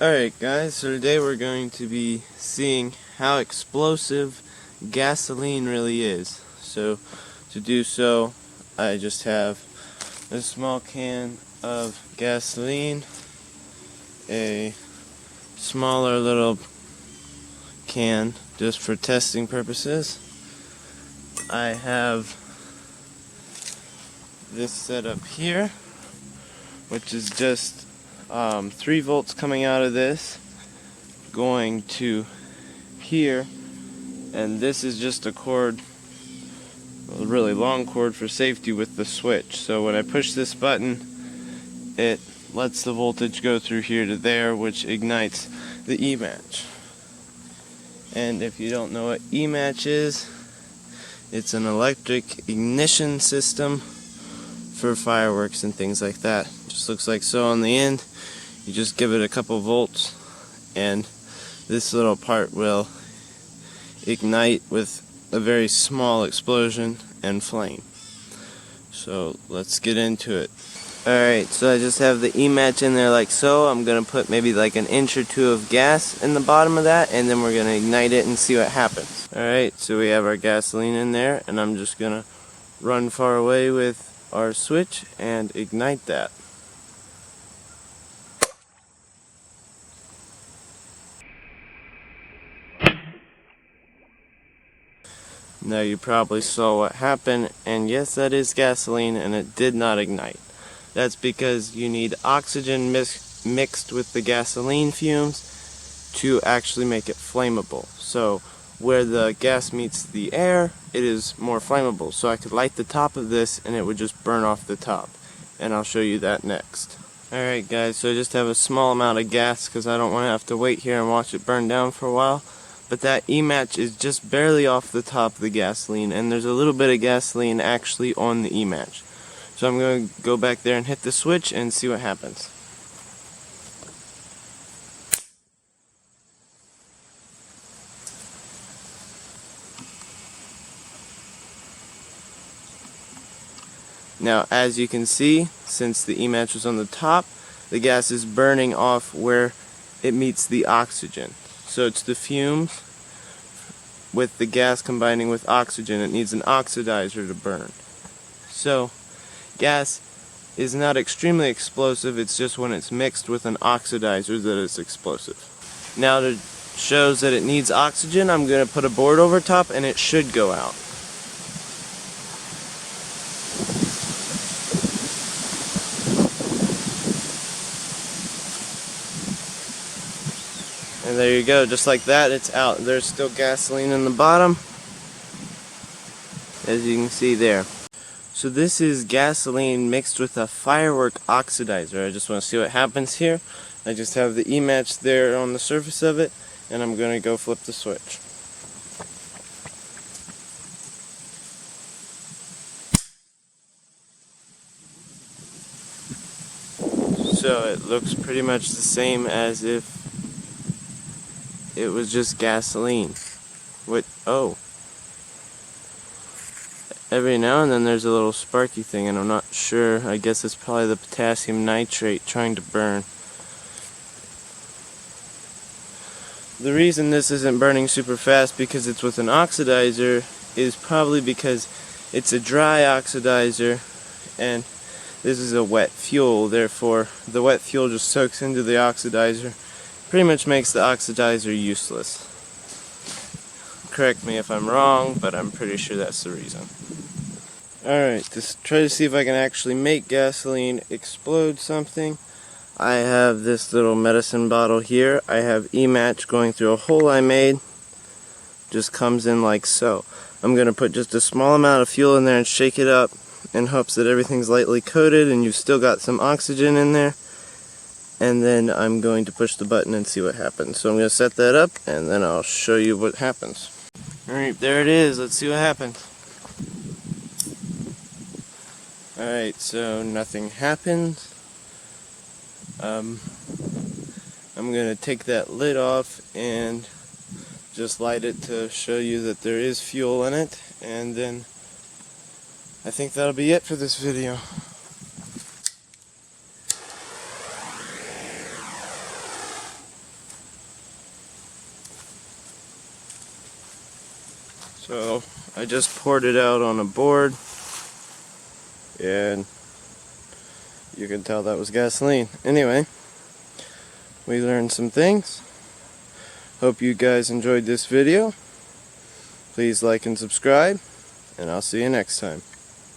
Alright guys, so today we're going to be seeing how explosive gasoline really is. So to do so, I just have a small can of gasoline, a smaller little can just for testing purposes. I have this set up here, which is just 3 volts coming out of this going to here, and this is just a cord, a really long cord for safety with the switch. So when I push this button, it lets the voltage go through here to there, which ignites the E-match. And if you don't know what E-match is, it's an electric ignition system for fireworks and things like that. Just looks like so on the end. You just give it a couple volts and this little part will ignite with a very small explosion and flame. So let's get into it. Alright, so I just have the E-match in there like so. I'm going to put maybe like an inch or two of gas in the bottom of that, and then we're going to ignite it and see what happens. Alright, so we have our gasoline in there, and I'm just going to run far away with our switch and ignite that. Now you probably saw what happened, and yes, that is gasoline, and it did not ignite. That's because you need oxygen mixed with the gasoline fumes to actually make it flammable. So where the gas meets the air, it is more flammable. So I could light the top of this and it would just burn off the top. And I'll show you that next. Alright guys, so I just have a small amount of gas because I don't want to have to wait here and watch it burn down for a while. But that E-match is just barely off the top of the gasoline, and there's a little bit of gasoline actually on the E-match. So I'm going to go back there and hit the switch and see what happens. Now as you can see, since the E-match was on the top, the gas is burning off where it meets the oxygen. So it's the fumes with the gas combining with oxygen. It needs an oxidizer to burn. So gas is not extremely explosive, it's just when it's mixed with an oxidizer that it's explosive. Now to show that it needs oxygen, I'm going to put a board over top and it should go out. And there you go, just like that, it's out. There's still gasoline in the bottom, as you can see there. So this is gasoline mixed with a firework oxidizer. I just want to see what happens here. I just have the E-match there on the surface of it, and I'm going to go flip the switch. So it looks pretty much the same as if it was just gasoline. Oh. Every now and then there's a little sparky thing, and I'm not sure. I guess it's probably the potassium nitrate trying to burn. The reason this isn't burning super fast because it's with an oxidizer is probably because it's a dry oxidizer and this is a wet fuel. Therefore, the wet fuel just soaks into the oxidizer. Pretty much makes the oxidizer useless. Correct me if I'm wrong, but I'm pretty sure that's the reason. Alright, to try to see if I can actually make gasoline explode something, I have this little medicine bottle here. I have E-match going through a hole I made. Just comes in like so. I'm going to put just a small amount of fuel in there and shake it up in hopes that everything's lightly coated and you've still got some oxygen in there. And then I'm going to push the button and see what happens. So I'm going to set that up and then I'll show you what happens. Alright, there it is. Let's see what happens. Alright, so nothing happened. I'm going to take that lid off and just light it to show you that there is fuel in it. And then I think that'll be it for this video. So I just poured it out on a board, and you can tell that was gasoline. Anyway, we learned some things. Hope you guys enjoyed this video. Please like and subscribe, and I'll see you next time.